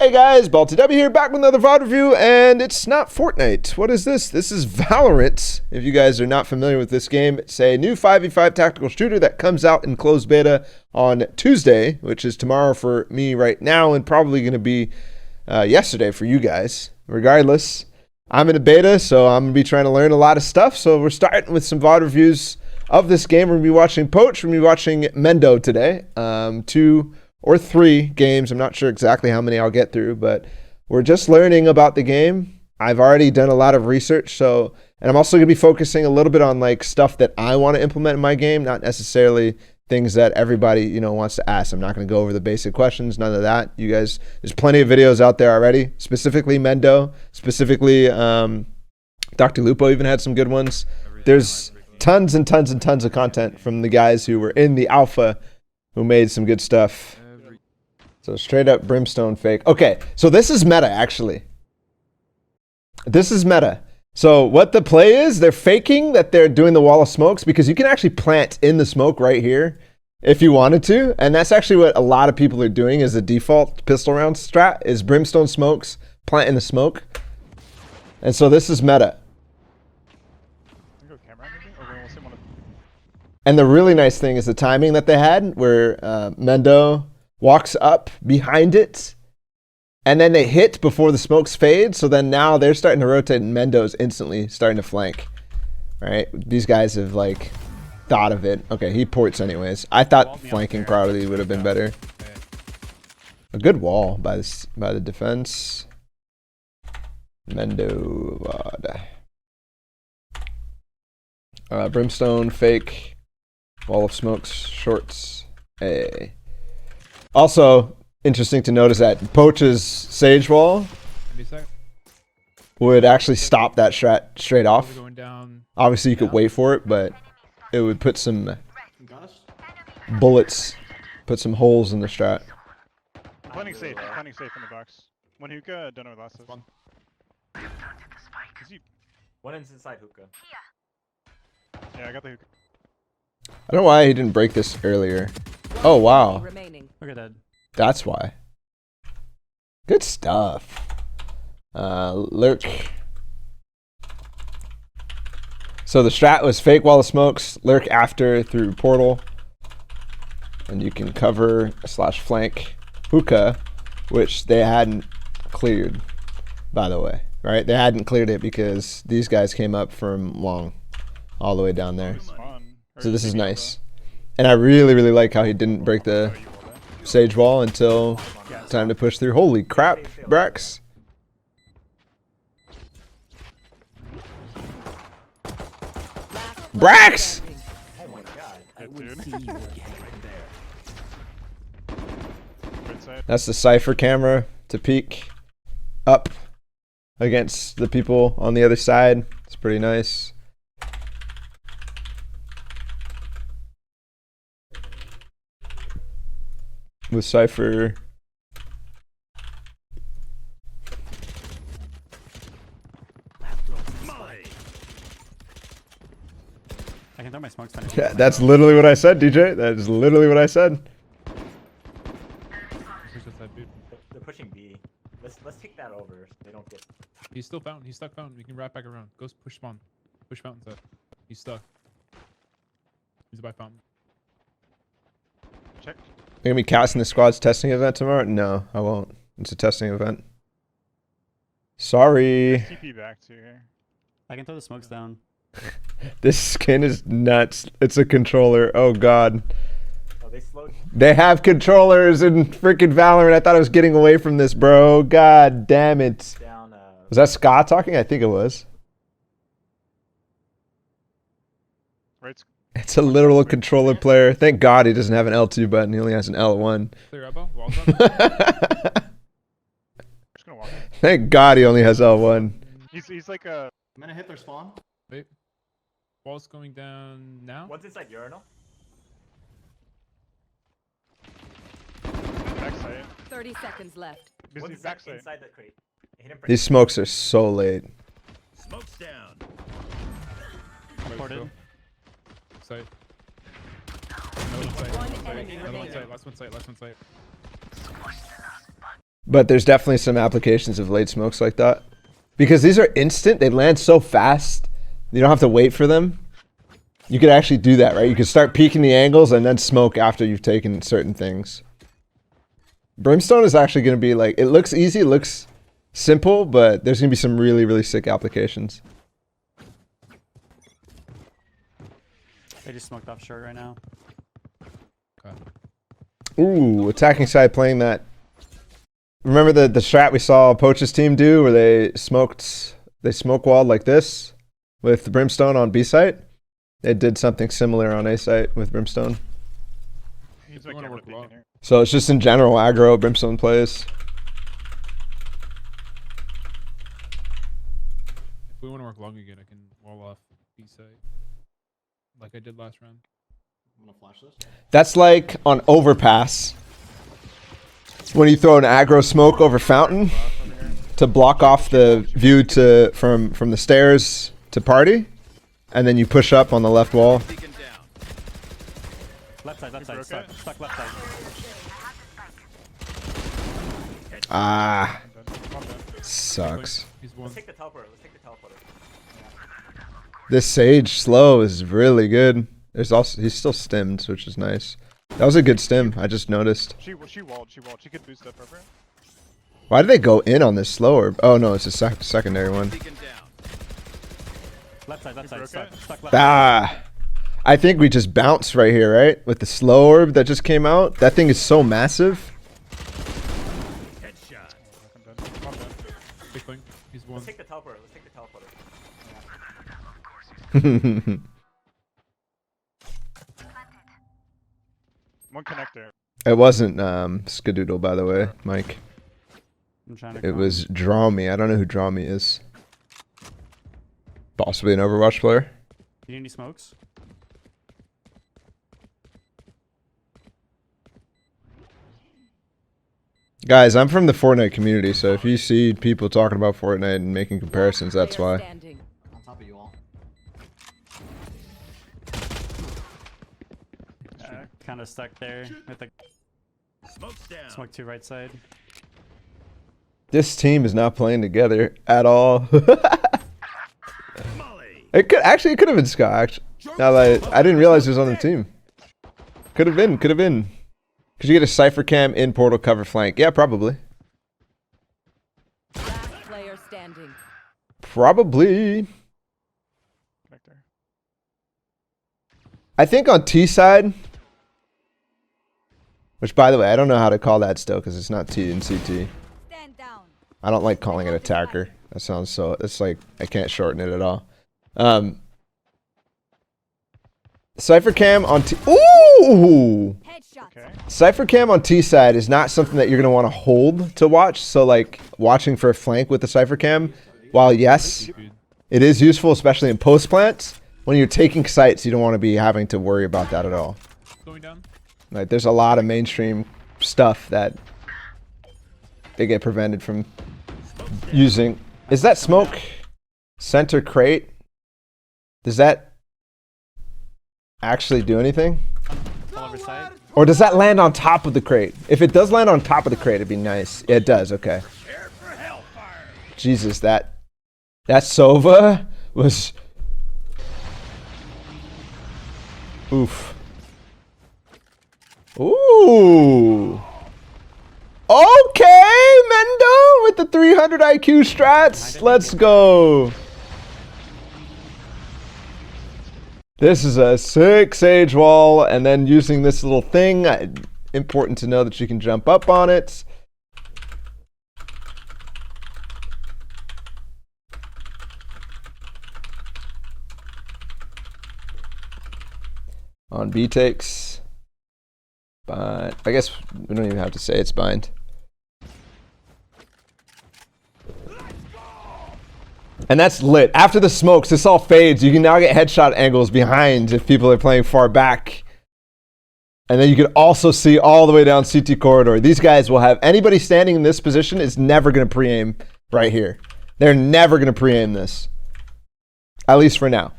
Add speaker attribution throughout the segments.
Speaker 1: Hey guys, Ballatw here, back with another VOD review, and it's not Fortnite. What is this? This is Valorant. If you guys are not familiar with this game, it's a new 5v5 tactical shooter that comes out in closed beta on Tuesday, which is tomorrow for me right now, and probably going to be yesterday for you guys. Regardless, I'm in a beta, so I'm going to be trying to learn a lot of stuff, so we're starting with some VOD reviews of this game. We're going to be watching Poach, we're going to be watching Mendo today. 2 or 3 games. I'm not sure exactly how many I'll get through, but we're just learning about the game. I've already done a lot of research, and I'm also going to be focusing a little bit on like stuff that I want to implement in my game, not necessarily things that everybody, wants to ask. I'm not going to go over the basic questions, none of that. You guys, there's plenty of videos out there already, specifically Mendo, specifically Dr. Lupo even had some good ones. There's tons and tons and tons of content from the guys who were in the alpha who made some good stuff. So straight up Brimstone fake. Okay, so this is meta, actually. This is meta. So what the play is, they're faking that they're doing the wall of smokes because you can actually plant in the smoke right here if you wanted to. And that's actually what a lot of people are doing as the default pistol round strat is Brimstone smokes, plant in the smoke. And so this is meta. And the really nice thing is the timing that they had where Mendo walks up behind it, and then they hit before the smokes fade. So then now they're starting to rotate, and Mendo's instantly starting to flank. All right, these guys have like thought of it. Okay, he ports anyways. I thought flanking probably would have been better. A good wall by the defense. Mendo VOD. Brimstone fake. Wall of smokes shorts. Hey. Also, interesting to notice that Poach's Sage Wall would actually stop that strat straight off. Obviously, you could wait for it, but it would put some bullets, put some holes in the strat.
Speaker 2: Planning safe in the box. One hookah, don't know what last is.
Speaker 3: One is inside hookah.
Speaker 2: Yeah, I got the hookah.
Speaker 1: I don't know why he didn't break this earlier. Oh, wow.
Speaker 3: Look at that.
Speaker 1: That's why. Good stuff. Lurk. So the strat was fake wall of smokes, lurk after through portal. And you can cover / flank hookah, which they hadn't cleared, by the way. Right? They hadn't cleared it because these guys came up from long all the way down there. So this is nice. And I really, really like how he didn't break the Sage Wall until time to push through. Holy crap, Brax. Brax!
Speaker 3: Oh my god. I would see you there.
Speaker 1: That's the Cypher camera to peek up against the people on the other side. It's pretty nice. With Cypher.
Speaker 3: I can throw my smokes.
Speaker 1: Yeah, that's literally what I said, DJ. That is literally what I said.
Speaker 3: They're pushing B. Let's take that over so they don't get.
Speaker 4: He's still fountain. He's stuck fountain. We can wrap back around. Go push spawn. Push fountain side. He's stuck. He's by fountain.
Speaker 2: Check.
Speaker 1: You're gonna be casting the squad's testing event tomorrow? No, I won't. It's a testing event. Sorry.
Speaker 2: TP back to here.
Speaker 3: I can throw the smokes down.
Speaker 1: This skin is nuts. It's a controller. Oh god.
Speaker 3: Oh, they slowed.
Speaker 1: They have controllers in freaking Valorant. I thought I was getting away from this, bro. God damn it.
Speaker 3: Down.
Speaker 1: Was that Scott talking? I think it was.
Speaker 2: Right.
Speaker 1: It's a literal controller player. Thank God he doesn't have an L2 button. He only has an L1.
Speaker 4: Clear elbow. Walls up.
Speaker 2: Just gonna walk in.
Speaker 1: Thank God he only has L1.
Speaker 2: He's like a.
Speaker 5: I'm gonna hit their spawn.
Speaker 4: Wait. Wall's going down now.
Speaker 3: One's inside urinal.
Speaker 2: Backside.
Speaker 6: 30 seconds left.
Speaker 2: Busy
Speaker 3: One's
Speaker 2: backside.
Speaker 3: inside the crate. Hit him.
Speaker 1: These smokes are so late.
Speaker 5: Smoke's down.
Speaker 3: Reported.
Speaker 4: Site. Another one site.
Speaker 6: One
Speaker 4: Site.
Speaker 6: enemy
Speaker 4: Another one
Speaker 6: remaining.
Speaker 4: site. Last one site. Last one site.
Speaker 1: But there's definitely some applications of late smokes like that. Because these are instant, they land so fast, you don't have to wait for them. You could actually do that, right? You could start peeking the angles and then smoke after you've taken certain things. Brimstone is actually going to be like, it looks easy, it looks simple, but there's going to be some really, really sick applications.
Speaker 6: They just smoked off short right now.
Speaker 4: Okay.
Speaker 1: Ooh, attacking side playing that. Remember the strat we saw Poach's team do where they smoke walled like this with the Brimstone on B site? They did something similar on A site with Brimstone.
Speaker 2: He's
Speaker 4: If we wanna
Speaker 2: making
Speaker 4: work
Speaker 2: a
Speaker 4: long.
Speaker 2: beacon here.
Speaker 1: So it's just in general aggro Brimstone plays.
Speaker 4: If we want to work long again, I can wall off B site. Like I did last round.
Speaker 5: I'm gonna flash this.
Speaker 1: That's like on overpass. When you throw an aggro smoke over fountain to block off the view to from the stairs to party, and then you push up on the left wall.
Speaker 5: Beacon down.
Speaker 6: Left side,
Speaker 2: broke
Speaker 6: stuck.
Speaker 2: it?
Speaker 6: Stuck left side.
Speaker 1: Ah,
Speaker 2: I'm dead. I'm dead.
Speaker 1: sucks.
Speaker 4: He's one.
Speaker 3: Let's take the teleporter. Let's take the teleporter.
Speaker 1: This Sage slow is really good. There's also he's still stemmed, which is nice. That was a good stem. I just noticed.
Speaker 2: She walled. She could boost up over it.
Speaker 1: Why did they go in on this slower? Oh no, it's a secondary one.
Speaker 5: Beacon down.
Speaker 6: Left side,
Speaker 2: broke
Speaker 6: stuck.
Speaker 2: it?
Speaker 6: Stuck left.
Speaker 1: Ah, I think we just bounce right here, right? With the slow orb that just came out. That thing is so massive.
Speaker 5: Headshot.
Speaker 2: I'm dead. I'm dead.
Speaker 4: Big thing. He's one.
Speaker 3: Let's take the teleporter. Let's take the teleporter.
Speaker 2: One connector.
Speaker 1: It wasn't Skadoodle, by the way, Mike.
Speaker 6: I'm trying to
Speaker 1: It
Speaker 6: come.
Speaker 1: was Draw Me. I don't know who Draw Me is. Possibly an Overwatch player.
Speaker 6: You need any smokes?
Speaker 1: Guys, I'm from the Fortnite community, so if you see people talking about Fortnite and making comparisons, that's why.
Speaker 5: On top of you all.
Speaker 6: Kind of stuck there with the
Speaker 5: Smoke's down.
Speaker 6: smoke to right side.
Speaker 1: This team is not playing together at all.
Speaker 5: Molly.
Speaker 1: It could have been Scott. Actually, now that I didn't realize he was on the team. Could have been. Could you get a Cypher Cam in portal cover flank? Yeah, probably.
Speaker 7: Last player standing.
Speaker 1: Probably.
Speaker 2: Connector.
Speaker 1: I think on T side, which by the way, I don't know how to call that still because it's not T and CT.
Speaker 7: Stand down.
Speaker 1: I don't like calling it attacker. That sounds so, it's like, I can't shorten it at all. Cypher Cam on T, ooh!
Speaker 7: Headshot.
Speaker 2: Okay.
Speaker 1: Cypher Cam on T side is not something that you're going to want to hold to watch. So like watching for a flank with the Cypher Cam, while yes,
Speaker 4: Dude.
Speaker 1: it is useful, especially in post plants, when you're taking sites, you don't want to be having to worry about that at all.
Speaker 4: Going down.
Speaker 1: Like there's a lot of mainstream stuff that they get prevented from using. Is that smoke center crate? Does that actually do anything?
Speaker 6: All over side.
Speaker 1: Or does that land on top of the crate? If it does land on top of the crate, it'd be nice. Yeah, it does, okay.
Speaker 5: Prepare for hellfire.
Speaker 1: Jesus, that Sova was... Oof. Ooh. Okay, Mendo with the 300 IQ strats. Let's go. This is a sick Sage wall, and then using this little thing, important to know that you can jump up on it. On B takes. But I guess we don't even have to say it's bind. And that's lit. After the smokes, this all fades. You can now get headshot angles behind if people are playing far back. And then you can also see all the way down CT corridor. These guys will have, anybody standing in this position is never going to pre-aim right here. They're never going to pre-aim this. At least for now.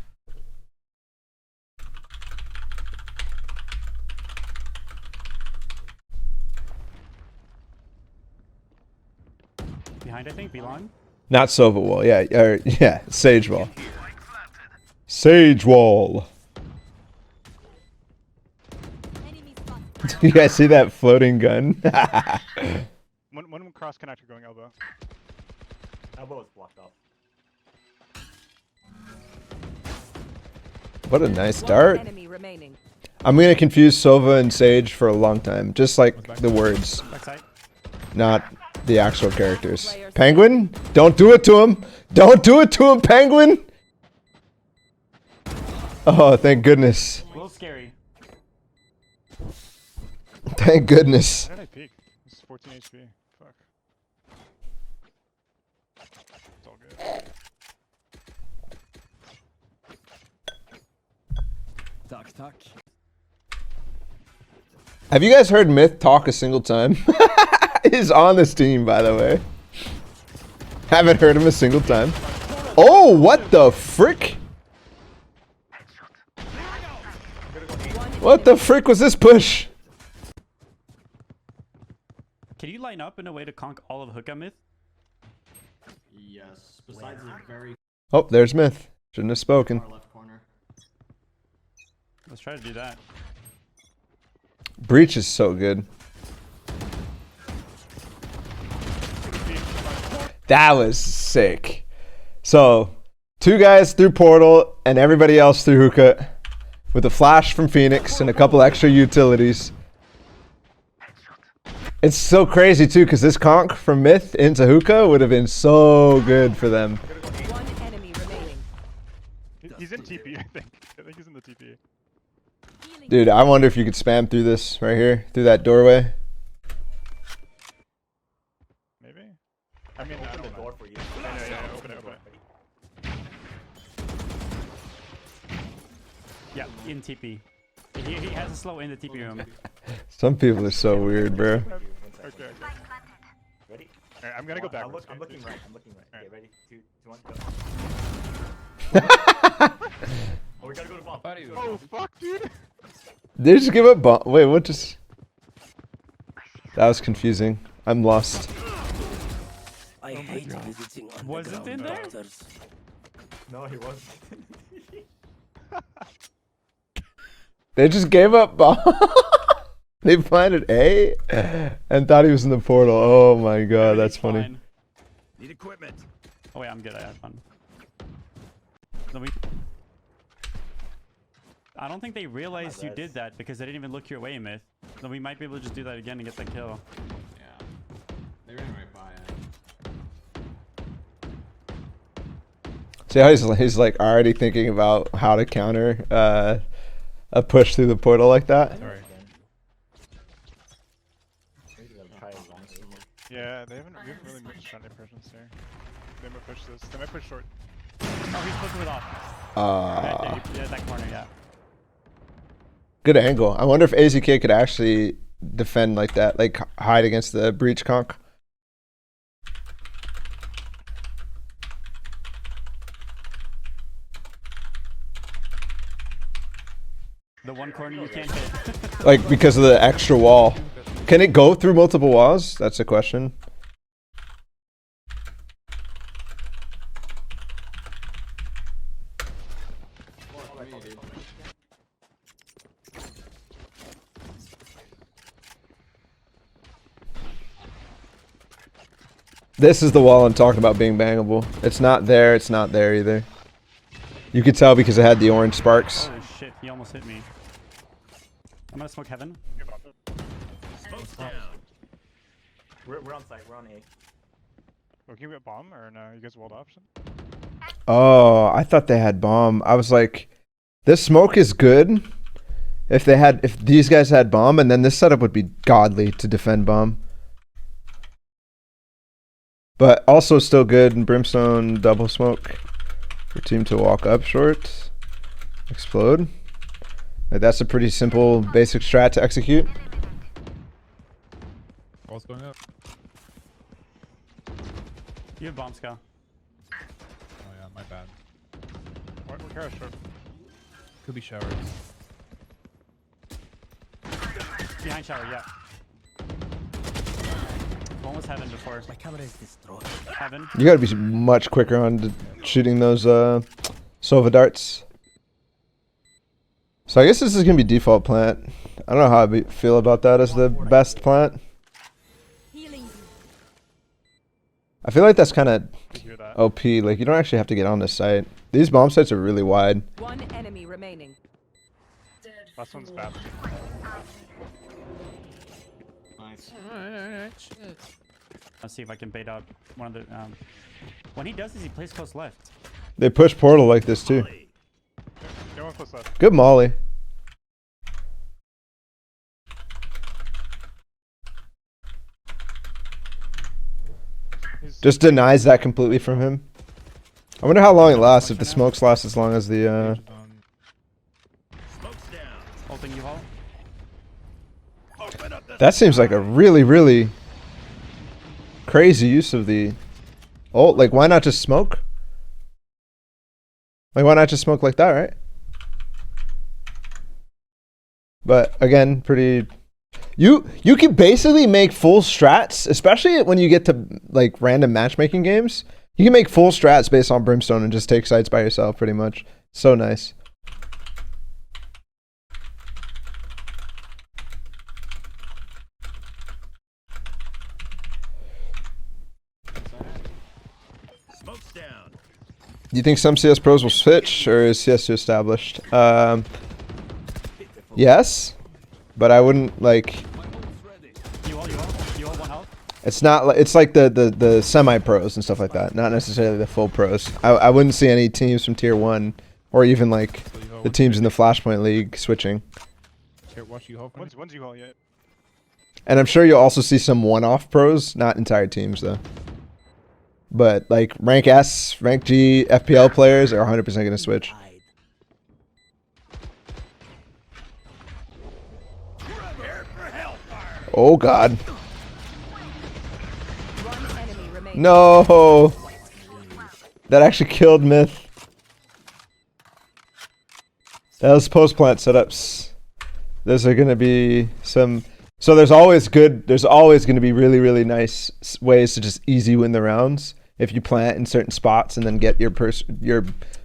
Speaker 6: Behind, I think. Belong.
Speaker 1: Not Sova wall. Yeah, or yeah, Sage wall. Sage wall.
Speaker 7: Enemy spotted.
Speaker 1: You guys see that floating gun?
Speaker 2: One cross connector going elbow.
Speaker 3: Elbow is blocked off.
Speaker 1: What a nice
Speaker 7: One
Speaker 1: dart.
Speaker 7: enemy remaining.
Speaker 1: I'm gonna confuse Sova and Sage for a long time, just like the words,
Speaker 6: Backside.
Speaker 1: not the actual characters. Penguin, don't do it to him. Don't do it to him, Penguin. Oh, thank goodness.
Speaker 6: A little scary.
Speaker 1: Thank goodness.
Speaker 2: Why did I peek? This is 14 HP. Fuck. It's all good.
Speaker 5: Tack.
Speaker 1: Have you guys heard Myth talk a single time? He's on this team, by the way. Haven't heard him a single time. Oh, what the frick? What the frick was this push?
Speaker 6: Can you line up in a way to conk all of Hookah Myth?
Speaker 5: Yes. Besides the very
Speaker 1: Oh, there's Myth. Shouldn't have spoken.
Speaker 5: far left corner.
Speaker 6: Let's try to do that.
Speaker 1: Breach is so good. That was sick. So, 2 guys through portal and everybody else through hookah with a flash from Phoenix and a couple extra utilities. It's so crazy too because this conk from Myth into hookah would have been so good for them.
Speaker 7: One enemy remaining.
Speaker 2: He's in TP, I think. I think he's in the TP.
Speaker 7: Healing.
Speaker 1: Dude, I wonder if you could spam through this right here, through that doorway.
Speaker 2: Maybe? I mean, I
Speaker 3: Open the
Speaker 2: don't know.
Speaker 3: door for you.
Speaker 2: Yeah, open it.
Speaker 6: Yeah, in TP. He has a slow in the TP room.
Speaker 1: Some people are so weird, bro.
Speaker 2: Okay.
Speaker 3: Ready?
Speaker 2: Alright, I'm gonna go backwards.
Speaker 3: I'm looking right. I'm looking right. Okay, ready? 3, 2, 1, go. Oh, we gotta go to bomb.
Speaker 2: Oh, fuck, dude!
Speaker 1: They just give up bomb. Wait, what just... That was confusing. I'm lost.
Speaker 8: I hate visiting
Speaker 6: Was it in there?
Speaker 8: doctors.
Speaker 3: No, he wasn't.
Speaker 1: They just gave up bomb. They planted A and thought he was in the portal. Oh my god, that's funny.
Speaker 6: Fine.
Speaker 5: Need equipment.
Speaker 6: Oh wait, I'm good. I had fun. No, I don't think they realized you did that because they didn't even look your way, Myth. So we might be able to just do that again and get that kill.
Speaker 4: Yeah. They ran right by it.
Speaker 1: See how he's like already thinking about how to counter a push through the portal like that?
Speaker 4: Sorry.
Speaker 2: Yeah, we haven't really made shot presence here. They might push this. They might push short.
Speaker 6: Oh, he's pushing it off. Yeah, that corner, yeah.
Speaker 1: Good angle. I wonder if AZK could actually defend like that, like hide against the breach conk.
Speaker 6: The one corner you can't hit.
Speaker 1: Like because of the extra wall. Can it go through multiple walls? That's a question. This is the wall I'm talking about being bangable. It's not there, it's not there either. You could tell because it had the orange sparks.
Speaker 6: Holy shit, he almost hit me. I'm gonna smoke heaven.
Speaker 5: Smoke's down.
Speaker 3: We're on site. We're on A.
Speaker 2: Oh, can you get bomb or no? You guys walled option?
Speaker 1: Oh, I thought they had bomb. I was like, this smoke is good. If these guys had bomb, and then this setup would be godly to defend bomb. But also still good in Brimstone double smoke for team to walk up short, explode. Like that's a pretty simple basic strat to execute.
Speaker 4: Wall's going up.
Speaker 6: You have bomb, Ska.
Speaker 4: Oh yeah, my bad.
Speaker 2: What carry short?
Speaker 4: Could be showers.
Speaker 6: Behind shower, yeah. One was heaven before.
Speaker 8: My camera is destroyed.
Speaker 6: Heaven.
Speaker 1: You gotta be much quicker on shooting those Sova darts. So I guess this is gonna be default plant. I don't know how I feel about that as the best plant.
Speaker 7: Healing you.
Speaker 1: I feel like that's kind of
Speaker 2: You hear that?
Speaker 1: OP. Like, you don't actually have to get on this site. These bomb sites are really wide.
Speaker 7: One enemy remaining.
Speaker 2: Last one's bad.
Speaker 5: Nice.
Speaker 4: Alright, shit.
Speaker 6: Let's see if I can bait out one of the. When he does this, he plays close left.
Speaker 1: They push portal like this too.
Speaker 2: Go one close left.
Speaker 1: Good molly.
Speaker 2: He's
Speaker 1: Just denies that completely from him. I wonder how long it lasts, if the smokes last as long as the
Speaker 5: Smoke's down.
Speaker 6: Ulting you all.
Speaker 5: Open up the
Speaker 1: that seems like a really, really crazy use of the ult. Like, why not just smoke? Like, why not just smoke like that, right? But again, pretty. You can basically make full strats, especially when you get to like random matchmaking games. You can make full strats based on Brimstone and just take sites by yourself, pretty much. So nice.
Speaker 5: smoke's down.
Speaker 1: Do you think some CS pros will switch, or is CS too established? Yes, but I wouldn't like.
Speaker 6: You all one health.
Speaker 1: It's not like, it's like the semi pros and stuff like that, not necessarily the full pros. I wouldn't see any teams from tier 1 or even like the teams in the Flashpoint League switching.
Speaker 4: Here, watch you hope.
Speaker 2: one's you all yet.
Speaker 1: And I'm sure you'll also see some one-off pros, not entire teams though. But like rank S, rank G, FPL players are 100% going to switch.
Speaker 8: Hide.
Speaker 5: Prepare for hellfire.
Speaker 1: Oh god.
Speaker 7: One enemy remaining.
Speaker 1: No. That actually killed Myth. That was post-plant setups. Those are going to be some. So there's always going to be really, really nice ways to just easy win the rounds if you plant in certain spots and then get your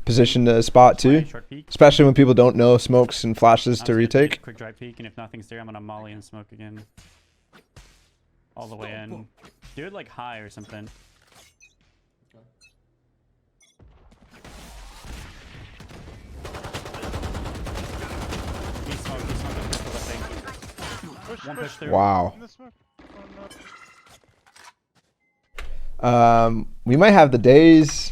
Speaker 1: position to spot too.
Speaker 6: Short peek.
Speaker 1: Especially when people don't know smokes and flashes
Speaker 6: I'm
Speaker 1: to
Speaker 6: just gonna take
Speaker 1: retake.
Speaker 6: a quick dry peek, and if nothing's there, I'm gonna molly and smoke again. All the way in. Do it like high or something. He smoked the pistol, I think.
Speaker 2: Push,
Speaker 6: One push through.
Speaker 1: Wow.
Speaker 2: In the smoke. Oh, no.
Speaker 1: We might have the days.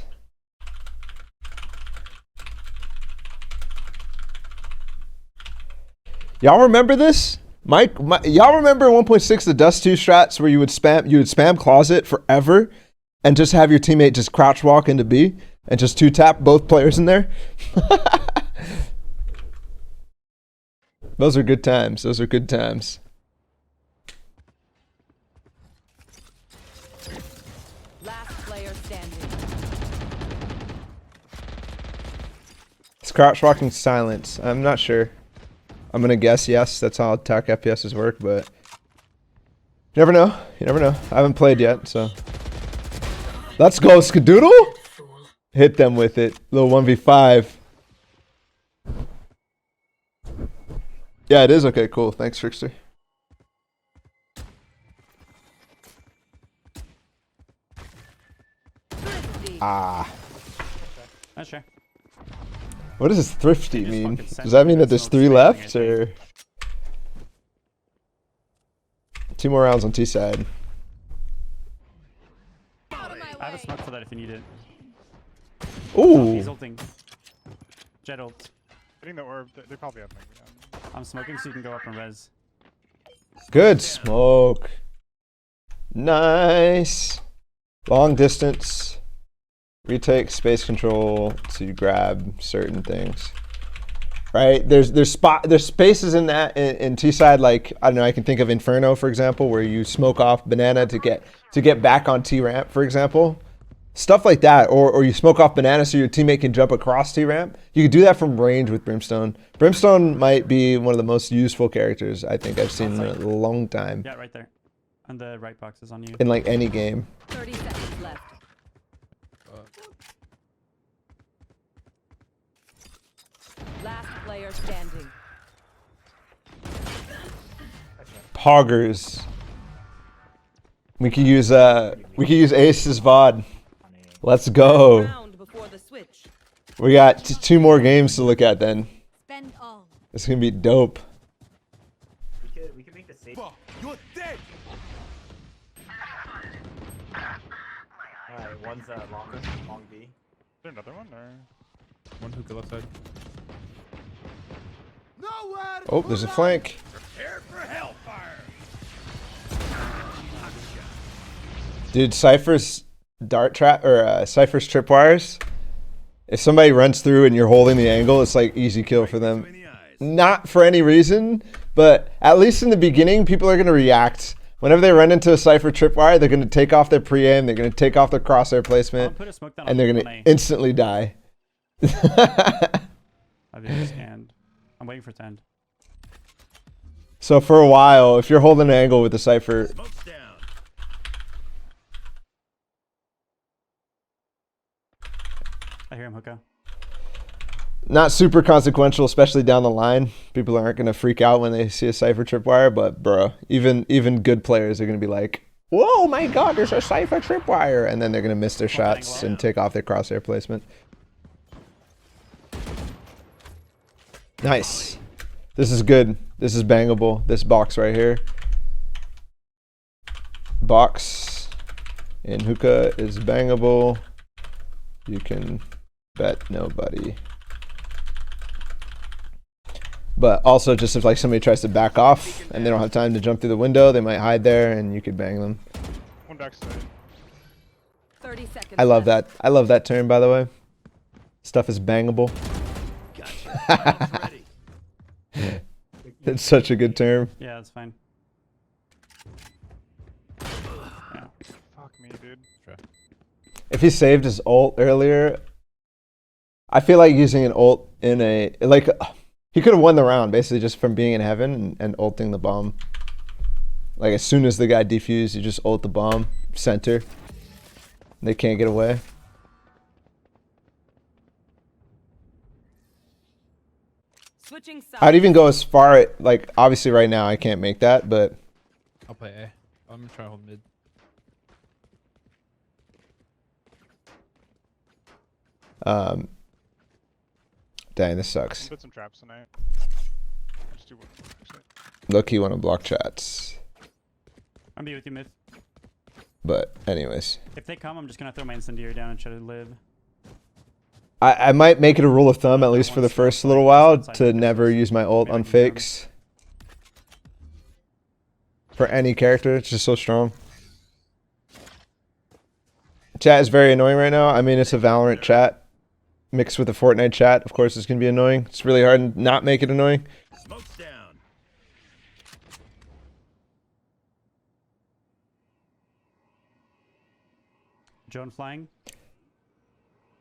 Speaker 1: Y'all remember this? Y'all remember 1.6 the Dust 2 strats where you would spam closet forever and just have your teammate just crouch walk into B and just 2-tap both players in there? Those are good times. Those are good times.
Speaker 7: Last player standing.
Speaker 1: Is crouch walking silence? I'm not sure. I'm gonna guess yes. That's how attack FPSs work, but you never know. You never know. I haven't played yet, so let's go, Skadoodle. Hit them with it. Little 1v5. Yeah, it is okay. Cool. Thanks, Trickster.
Speaker 7: Thrifty.
Speaker 1: Ah.
Speaker 6: Not sure.
Speaker 1: What does this thrifty
Speaker 6: Just
Speaker 1: mean?
Speaker 6: fucking
Speaker 1: Does that mean that there's
Speaker 6: smoke
Speaker 1: 3
Speaker 6: screening,
Speaker 1: left,
Speaker 6: I
Speaker 1: or 2 more rounds on T side?
Speaker 7: Out of my
Speaker 6: I have a
Speaker 7: way.
Speaker 6: smoke for that if you need it. He's
Speaker 1: Ooh.
Speaker 6: ulting. Jet ult.
Speaker 2: Hitting the orb. They probably have maybe.
Speaker 6: I'm smoking so you can go up and res.
Speaker 1: Good smoke. Nice. Long distance. Retake space control to grab certain things. Right? There's spaces in that in T side, like I don't know, I can think of Inferno, for example, where you smoke off banana to get back on T ramp, for example. Stuff like that, or you smoke off banana so your teammate can jump across T ramp. You can do that from range with Brimstone. Brimstone might be one of the most useful characters I think I've seen in a long time.
Speaker 6: Yeah, right there. And the right box is on you.
Speaker 1: in like any game.
Speaker 7: 30 seconds left. Last player standing.
Speaker 1: Poggers. We could use Ace's VOD. Let's go.
Speaker 7: Round before the switch.
Speaker 1: We got 2 more games to look at then.
Speaker 7: Spend all.
Speaker 1: It's gonna be dope.
Speaker 3: We could make the safe.
Speaker 5: You're dead.
Speaker 3: Alright, one's long B.
Speaker 2: Is there another one or?
Speaker 4: One hookah left side.
Speaker 5: Nowhere.
Speaker 1: Oh, there's a flank.
Speaker 5: Prepare for hellfire.
Speaker 1: Dude, Cypher's dart trap or Cypher's tripwires. If somebody runs through and you're holding the angle, it's like easy kill for them.
Speaker 5: Between the eyes.
Speaker 1: Not for any reason, but at least in the beginning, people are gonna react. Whenever they run into a Cypher tripwire, they're gonna take off their pre-aim, they're gonna take off their crosshair
Speaker 6: I'll
Speaker 1: placement,
Speaker 6: put a smoke down
Speaker 1: and they're
Speaker 6: on
Speaker 1: gonna
Speaker 6: A.
Speaker 1: instantly die.
Speaker 6: I've been scanned. I'm waiting for it to end.
Speaker 1: So for a while, if you're holding an angle with the Cypher,
Speaker 5: Smoke's down.
Speaker 6: I hear him hookah.
Speaker 1: not super consequential, especially down the line. People aren't gonna freak out when they see a Cypher tripwire, but bro, even good players are gonna be like, whoa, my god, there's a Cypher tripwire, and then they're gonna miss their shots and take off their crosshair placement. Nice. This is good. This is bangable. This box right here. Box in hookah is bangable. You can bet nobody. But also, just if like somebody tries to back off and they don't have time to jump through the window, they might hide there and you could bang them.
Speaker 2: One backside.
Speaker 7: 30 seconds.
Speaker 1: I love
Speaker 7: left.
Speaker 1: that. I love that term, by the way. Stuff is bangable.
Speaker 5: Gotcha. Ready.
Speaker 1: It's such a good term.
Speaker 6: Yeah, that's fine. Yeah.
Speaker 2: Fuck me, dude.
Speaker 1: If he saved his ult earlier, I feel like using an ult in a like he could have won the round basically just from being in heaven and ulting the bomb. Like as soon as the guy defused, you just ult the bomb center. They can't get away.
Speaker 7: Switching sides.
Speaker 1: I'd even go as far like obviously right now I can't make that, but
Speaker 4: I'll play A. I'm gonna try to hold mid.
Speaker 1: dang, this sucks.
Speaker 2: Put some traps tonight. Just do one. Actually.
Speaker 1: Low-key want to block chats.
Speaker 6: I'm be with you mid.
Speaker 1: But anyways.
Speaker 6: If they come, I'm just gonna throw my incendiary down and try to live.
Speaker 1: I might make it a rule of thumb, at least for the first little while, to never use my ult on fakes. For any character, it's just so strong. Chat is very annoying right now. I mean, it's a Valorant chat mixed with a Fortnite chat. Of course, it's going to be annoying. It's really hard to not make it annoying.
Speaker 5: Smoke's down.
Speaker 6: Drone flying.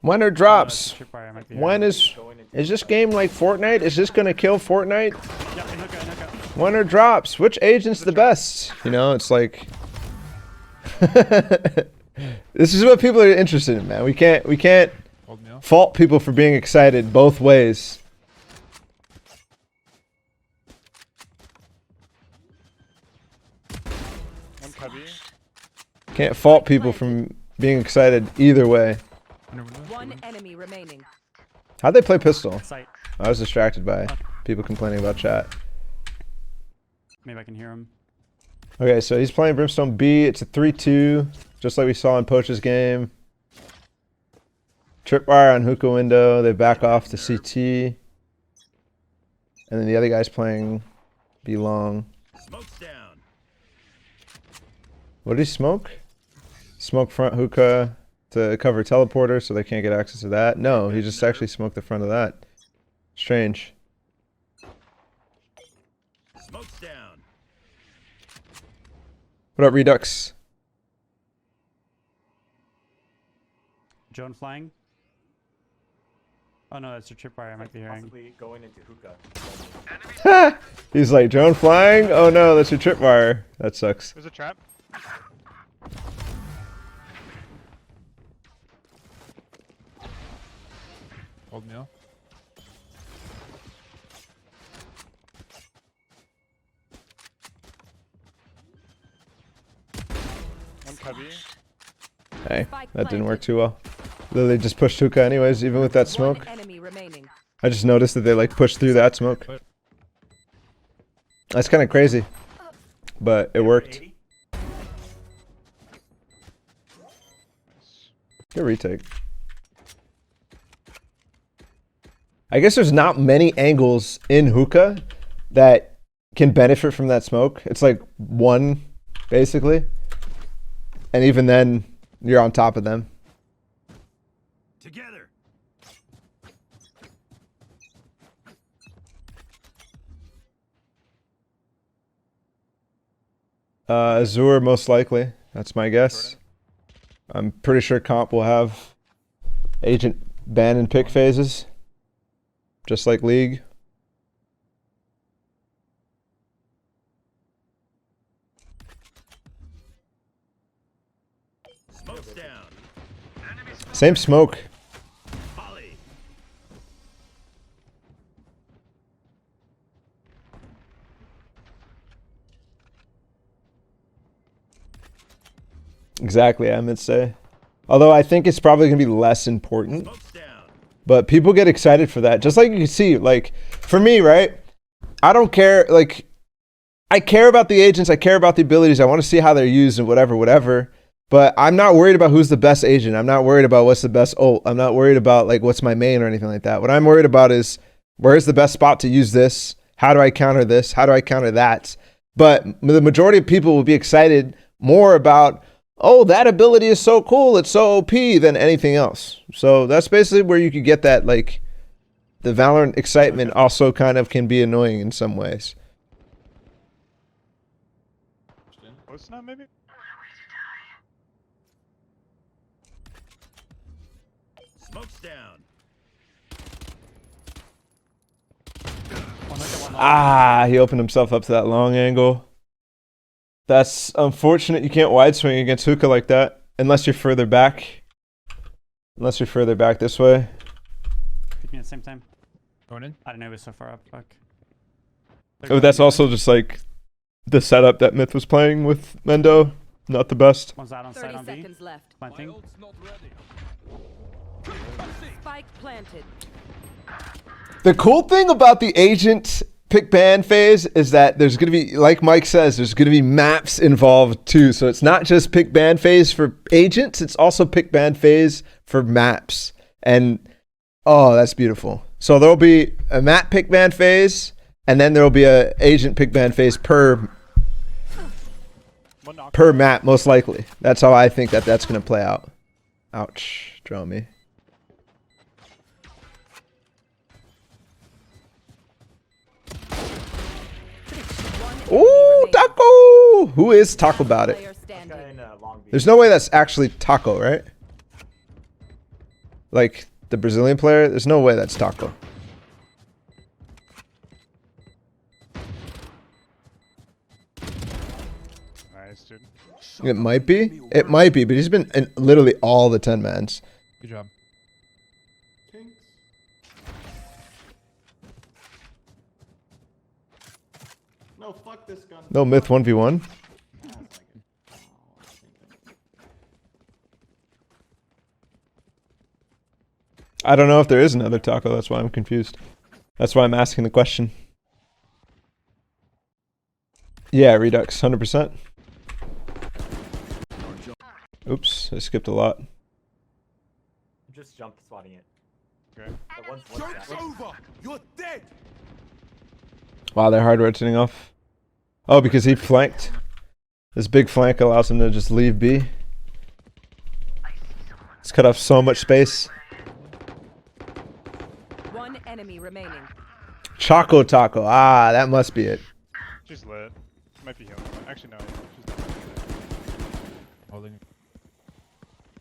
Speaker 1: When are drops?
Speaker 6: Tripwire might be
Speaker 1: When is this game like Fortnite? Is this going to kill Fortnite?
Speaker 6: Yeah, in hookah, in hookah.
Speaker 1: When are drops? Which agent's the best? You know, it's like... This is what people are interested in, man. We can't
Speaker 4: Hold me off.
Speaker 1: fault people for being excited both ways.
Speaker 2: One cubby.
Speaker 1: Can't fault people from being excited either way.
Speaker 4: Winner, winner,
Speaker 7: One
Speaker 4: winner.
Speaker 7: enemy remaining.
Speaker 1: How'd they play pistol?
Speaker 6: Sight.
Speaker 1: I was distracted by people complaining about chat.
Speaker 6: Maybe I can hear him.
Speaker 1: Okay, so he's playing Brimstone B. It's a 3-2, just like we saw in Poach's game. Tripwire on hookah window. They back off to CT. And then the other guy's playing B long.
Speaker 5: Smoke's down.
Speaker 1: What did he smoke? Smoke front hookah to cover teleporter so they can't get access to that. No, he just actually smoked the front of that. Strange.
Speaker 5: Smoke's down.
Speaker 1: What up, Redux?
Speaker 6: Drone flying. Oh no, that's your tripwire I might be hearing.
Speaker 3: Possibly going into hookah.
Speaker 1: He's like, drone flying? Oh no, that's your tripwire. That sucks.
Speaker 2: There's a trap.
Speaker 4: Old meal.
Speaker 2: One cubby.
Speaker 1: Hey, that didn't work too well. Lily just pushed hookah anyways, even with that smoke.
Speaker 7: One enemy remaining.
Speaker 1: I just noticed that they like pushed through that smoke. That's kind of crazy, but it worked.
Speaker 3: 80?
Speaker 1: Good retake. I guess there's not many angles in hookah that can benefit from that smoke. It's like one, basically. And even then, you're on top of them.
Speaker 5: Together.
Speaker 1: Azure most likely. That's my guess. I'm pretty sure comp will have agent ban and pick phases. Just like League.
Speaker 5: Smoke's down.
Speaker 1: Same smoke.
Speaker 5: Volley.
Speaker 1: Exactly, I meant to say. Although I think it's probably going to be less important.
Speaker 5: Smoke's down.
Speaker 1: But people get excited for that. Just like you can see, like, for me, right? I don't care, like, I care about the agents, I care about the abilities, I want to see how they're used and whatever. But I'm not worried about who's the best agent. I'm not worried about what's the best ult. I'm not worried about, like, what's my main or anything like that. What I'm worried about is, where's the best spot to use this? How do I counter this? How do I counter that? But the majority of people will be excited more about, oh, that ability is so cool, it's so OP than anything else. So that's basically where you could get that, like, the Valorant excitement also kind of can be annoying in some ways.
Speaker 2: What's not maybe?
Speaker 5: Smoke's down.
Speaker 1: Ah, he opened himself up to that long angle. That's unfortunate. You can't wide swing against hookah like that unless you're further back. Unless you're further back this way.
Speaker 6: Peeking at the same time.
Speaker 4: Going in.
Speaker 6: I didn't know it was so far up. Fuck.
Speaker 1: Oh, that's also just like the setup that Myth was playing with Mendo. Not the best.
Speaker 6: One's out on side
Speaker 7: 30
Speaker 6: on B.
Speaker 7: seconds left.
Speaker 6: Planting.
Speaker 7: Spike planted.
Speaker 1: The cool thing about the agent pick ban phase is that there's going to be, like Mike says, there's going to be maps involved too. So it's not just pick ban phase for agents, it's also pick ban phase for maps. And oh, that's beautiful. So there'll be a map pick ban phase, and then there'll be a agent pick ban phase per map, most likely. That's how I think that that's going to play out. Ouch, draw me. Ooh, Taco! Who is Taco about it?
Speaker 7: Player standing.
Speaker 3: Guy in long B.
Speaker 1: There's no way that's actually Taco, right? Like the Brazilian player? There's no way that's Taco.
Speaker 2: Nice, dude.
Speaker 1: It might be. It might be, but he's been in literally all the 10-mans.
Speaker 4: Good job.
Speaker 9: No, fuck this gun.
Speaker 1: No Myth 1v1. I don't know if there is another Taco. That's why I'm confused. That's why I'm asking the question. Yeah, Redux, 100%. Oops, I skipped a lot.
Speaker 3: Just jump spotting it.
Speaker 2: Okay.
Speaker 3: That one's
Speaker 5: Joke's over. You're dead.
Speaker 1: Wow, they're hard rotating off. Oh, because he flanked. This big flank allows him to just leave B. It's cut off so much space.
Speaker 7: One enemy remaining.
Speaker 1: Choco Taco. Ah, that must be it.
Speaker 2: She's lit. She might be healing. Actually, no. She's not.
Speaker 4: Holding.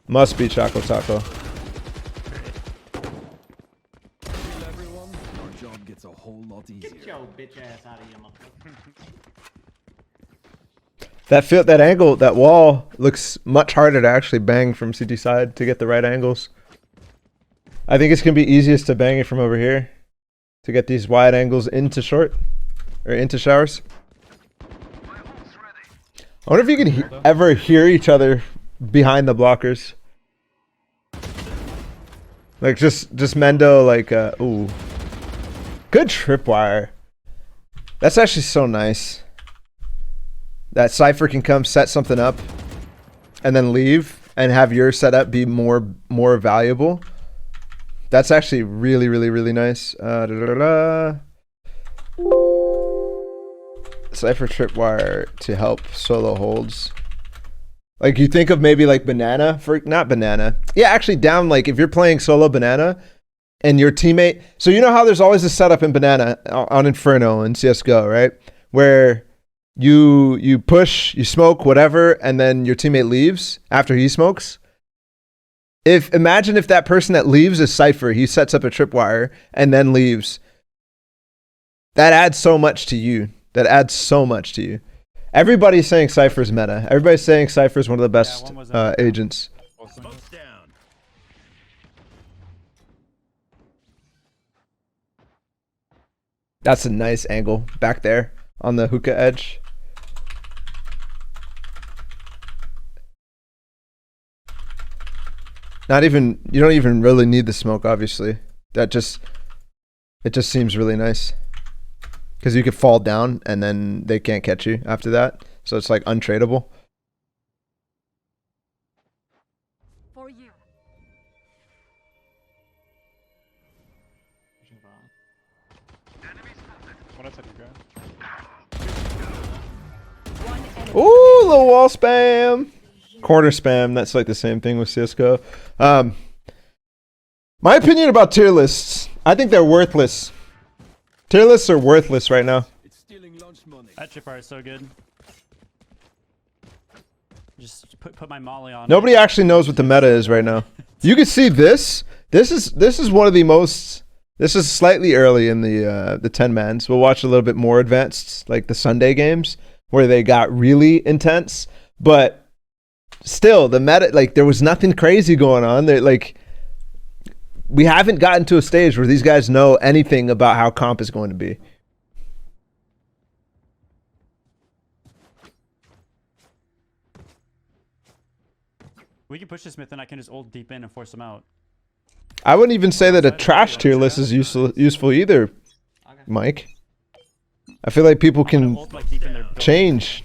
Speaker 1: Must be Choco Taco.
Speaker 5: Everyone, our job gets a whole lot easier.
Speaker 9: Get your bitch ass out of here, motherfucker.
Speaker 1: That angle, that wall looks much harder to actually bang from CT side to get the right angles. I think it's gonna be easiest to bang it from over here to get these wide angles into short or into showers. I wonder if you can ever hear each other behind the blockers. Like just Mendo like ooh. Good tripwire. That's actually so nice. That Cypher can come set something up and then leave and have your setup be more valuable. That's actually really, really, really nice. Cypher tripwire to help solo holds. Like you think of maybe like banana for not banana. Yeah, actually down like if you're playing solo banana and your teammate. So you know how there's always a setup in banana on Inferno and CS:GO, right? Where you push, you smoke, whatever, and then your teammate leaves after he smokes. Imagine if that person that leaves is Cypher, he sets up a tripwire and then leaves. That adds so much to you. That adds so much to you. Everybody's saying Cypher's meta. Everybody's saying Cypher's one of the best agents.
Speaker 5: Smoke's down.
Speaker 1: That's a nice angle back there on the hookah edge. You don't even really need the smoke, obviously. It just seems really nice. Because you could fall down and then they can't catch you after that. So it's like untradeable.
Speaker 7: For you.
Speaker 2: One outside you go.
Speaker 7: One enemy.
Speaker 1: Ooh, little wall spam. Corner spam. That's like the same thing with CS:GO. My opinion about tier lists. I think they're worthless. Tier lists are worthless right now.
Speaker 5: It's stealing lunch money.
Speaker 6: That tripwire is so good. Just put my molly on.
Speaker 1: Nobody actually knows what the meta is right now. You can see this. This is one of the most. This is slightly early in the 10-mans. We'll watch a little bit more advanced, like the Sunday games, where they got really intense. But still, the meta, like there was nothing crazy going on. We haven't gotten to a stage where these guys know anything about how comp is going to be.
Speaker 6: We can push this Smith and I can just ult deep in and force them out.
Speaker 1: I wouldn't even say that a trash tier list is useful either, Mike. I feel like people can
Speaker 6: Ult, like, deep in their building.
Speaker 1: change.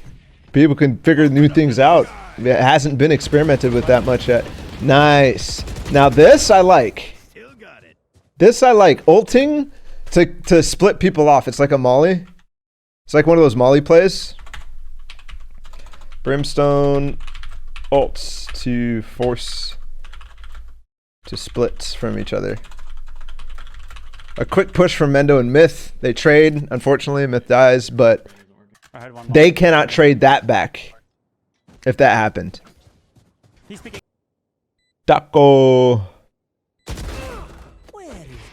Speaker 1: People can figure new things out. It hasn't been experimented with that much yet. Nice. Now this I like.
Speaker 5: Still got it.
Speaker 1: This I like. Ulting to split people off. It's like a molly. It's like one of those molly plays. Brimstone ults to force to split from each other. A quick push from Mendo and Myth. They trade. Unfortunately, Myth dies, but
Speaker 6: I had one
Speaker 1: they cannot trade that back if that happened.
Speaker 6: He's picking.
Speaker 1: Taco.
Speaker 8: Where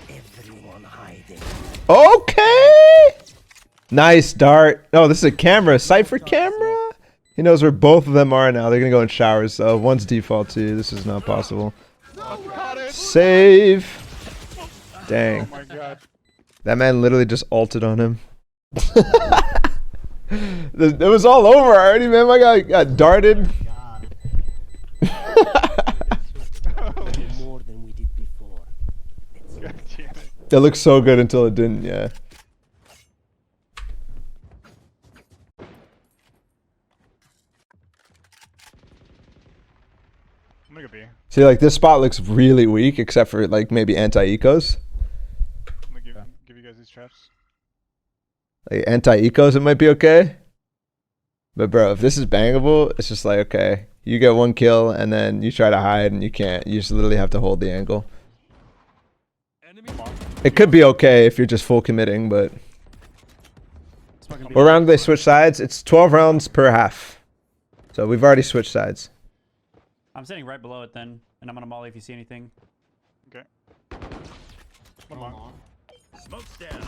Speaker 8: is everyone hiding?
Speaker 1: Okay. Nice dart. Oh, this is a camera. Cypher camera. He knows where both of them are now. They're going to go in showers. So one's default too. This is not possible. Save. Dang.
Speaker 2: Oh my god.
Speaker 1: That man literally just ulted on him. It was all over already, man. My guy got darted.
Speaker 8: More than we did before.
Speaker 2: God damn it.
Speaker 1: That looked so good until it didn't, yeah.
Speaker 2: I'm gonna go B.
Speaker 1: See, like this spot looks really weak, except for like maybe anti-ecos.
Speaker 2: I'm gonna give you guys these traps.
Speaker 1: Like anti-ecos, it might be okay. But bro, if this is bangable, it's just like, okay, you get one kill and then you try to hide and you can't. You just literally have to hold the angle.
Speaker 5: Enemy
Speaker 1: It could be okay if you're just full committing, but what round do they switch sides? It's 12 rounds per half. So we've already switched sides.
Speaker 6: I'm sitting right below it then, and I'm gonna molly if you see anything.
Speaker 2: Okay. One long.
Speaker 5: smoke's down.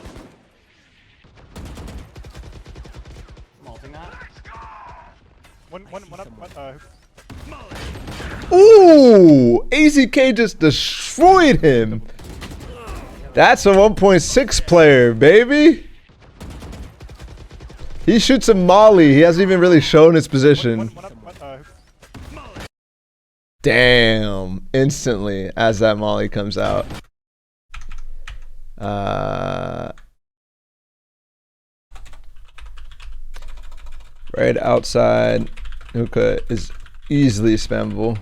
Speaker 9: I'm ulting that.
Speaker 2: One up.
Speaker 1: Ooh, AZK just destroyed him. That's a 1.6 player, baby. He shoots a molly. He hasn't even really shown his position.
Speaker 2: One up,
Speaker 1: Damn. Instantly as that molly comes out. Right outside. Hookah is easily spammable.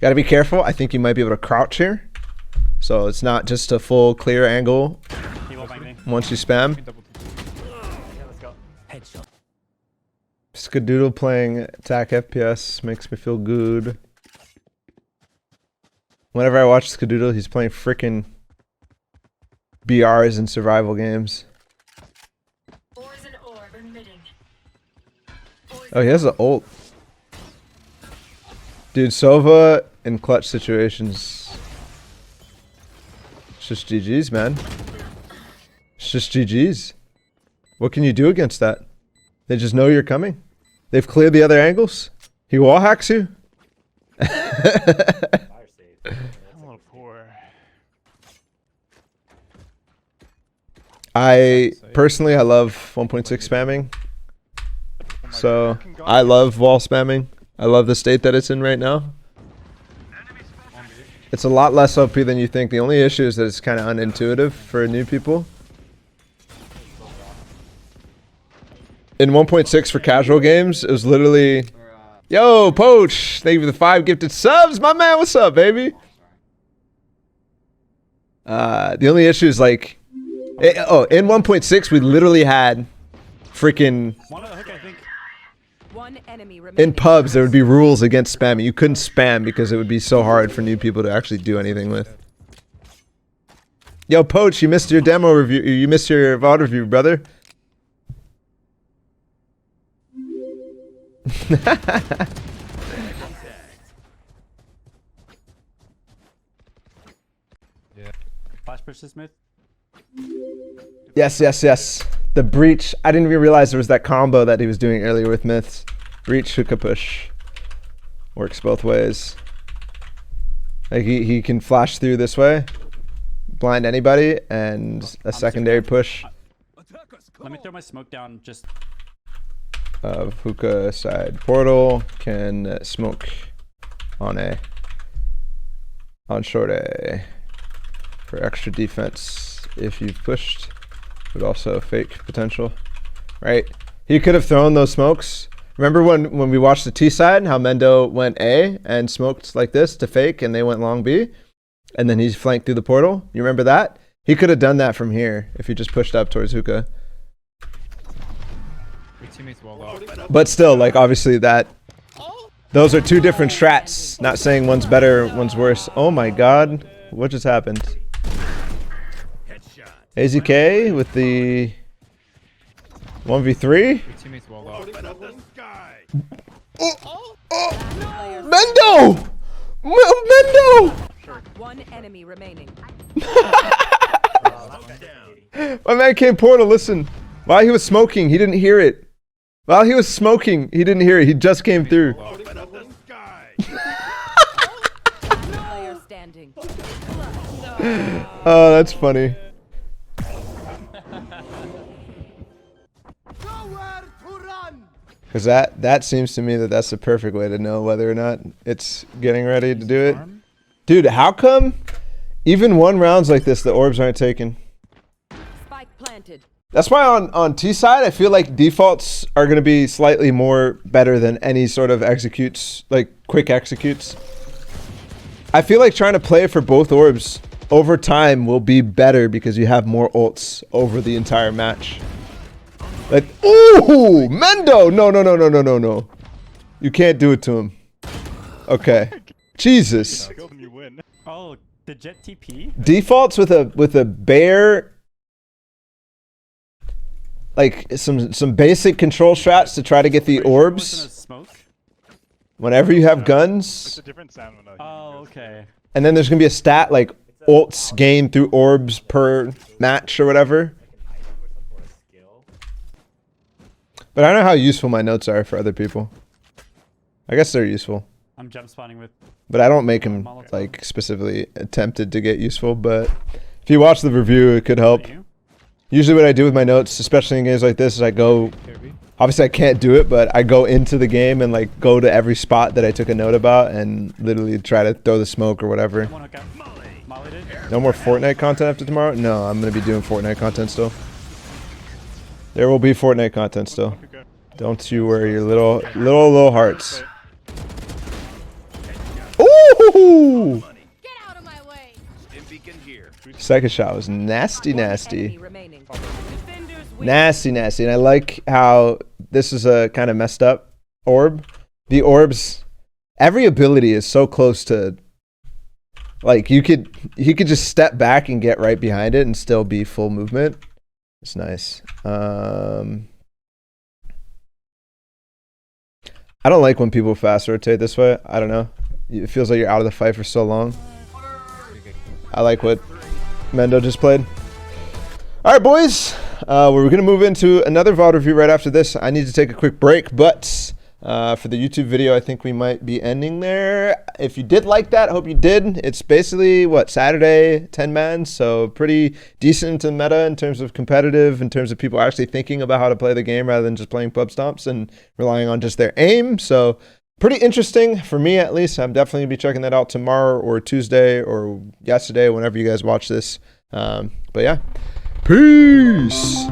Speaker 1: Gotta be careful. I think you might be able to crouch here. So it's not just a full clear angle
Speaker 6: He will bang me.
Speaker 1: once you spam.
Speaker 3: Yeah, let's go.
Speaker 8: Headshot.
Speaker 1: Skadoodle playing attack FPS makes me feel good. Whenever I watch Skadoodle, he's playing frickin' BRs in survival games. Oh, he has an ult. Dude, Sova in clutch situations. It's just GG's, man. It's just GG's. What can you do against that? They just know you're coming. They've cleared the other angles. He wall hacks you.
Speaker 3: Fire save.
Speaker 2: I'm a little poor.
Speaker 1: I personally, I love 1.6 spamming. So I love wall spamming. I love the state that it's in right now. It's a lot less OP than you think. The only issue is that it's kind of unintuitive for new people. In 1.6 for casual games, it was literally, yo, Poach, thank you for the 5 gifted subs. My man, what's up, baby? The only issue is like, in 1.6, we literally had freaking,
Speaker 6: One of the hook, I think.
Speaker 7: One enemy
Speaker 1: in
Speaker 7: remaining.
Speaker 1: pubs, there would be rules against spamming. You couldn't spam because it would be so hard for new people to actually do anything with. Yo, Poach, you missed your demo review. You missed your VOD review, brother.
Speaker 6: Flash push this mid.
Speaker 1: Yes, yes, yes. The breach. I didn't even realize there was that combo that he was doing earlier with myths. Breach, hookah push. Works both ways. Like he can flash through this way, blind anybody, and a secondary push
Speaker 6: Let me throw my smoke down just
Speaker 1: of hookah side portal can smoke on short A for extra defense if you've pushed, but also fake potential, right? He could have thrown those smokes. Remember when we watched the T side, how Mendo went A and smoked like this to fake, and they went long B, and then he flanked through the portal? You remember that? He could have done that from here if he just pushed up towards hookah.
Speaker 4: Your teammates walled off.
Speaker 1: But still, like, obviously those are two different strats. Not saying one's better, one's worse. Oh my god, what just happened? AZK with the 1v3?
Speaker 4: Your teammates walled off.
Speaker 1: Mendo! Mendo!
Speaker 7: One enemy remaining.
Speaker 1: My man came portal, listen. While he was smoking, he didn't hear it. While he was smoking, he didn't hear it. He just came through.
Speaker 7: Player standing.
Speaker 1: Oh, that's funny. Because that seems to me that that's the perfect way to know whether or not it's getting ready to do it. Dude, how come even one rounds like this, the orbs aren't taken?
Speaker 7: Spike planted.
Speaker 1: That's why on T side, I feel like defaults are going to be slightly more better than any sort of executes, like quick executes. I feel like trying to play for both orbs over time will be better because you have more ults over the entire match. Like, ooh, Mendo! No. You can't do it to him. Okay. Jesus.
Speaker 2: Kill them, you win.
Speaker 6: Oh, the jet TP?
Speaker 1: Defaults with a bear, like some basic control strats to try to get the
Speaker 6: Wasn't a
Speaker 1: orbs.
Speaker 6: smoke?
Speaker 1: Whenever you have
Speaker 2: It's
Speaker 1: guns,
Speaker 2: a different sound when
Speaker 6: Oh, okay.
Speaker 1: and then there's gonna be a stat like ults gained through orbs per match or whatever. But I don't know how useful my notes are for other people. I guess they're useful.
Speaker 6: I'm jump spawning with.
Speaker 1: But I don't make him like specifically attempted to get useful. But if you watch the review, it could help. Usually what I do with my notes, especially in games like this, is I go, obviously I can't do it, but I go into the game and like go to every spot that I took a note about and literally try to throw the smoke or whatever. No more Fortnite content after tomorrow? No, I'm going to be doing Fortnite content still. There will be Fortnite content still. Don't you worry, your little hearts. Ooh!
Speaker 10: Get out of my way.
Speaker 1: Second shot was nasty,
Speaker 7: One
Speaker 1: nasty.
Speaker 7: enemy remaining. Defenders win.
Speaker 1: Nasty, nasty. And I like how this is a kind of messed up orb. The orbs, every ability is so close to, like, he could just step back and get right behind it and still be full movement. It's nice. I don't like when people fast rotate this way. I don't know. It feels like you're out of the fight for so long. I like what Mendo just played. All right, boys. We're going to move into another VOD review right after this. I need to take a quick break, but for the YouTube video, I think we might be ending there. If you did like that, I hope you did. It's basically, what, Saturday, 10-man, so pretty decent in meta in terms of competitive, in terms of people actually thinking about how to play the game rather than just playing pub stomps and relying on just their aim. So pretty interesting for me, at least. I'm definitely going to be checking that out tomorrow or Tuesday or yesterday, whenever you guys watch this. But yeah, peace.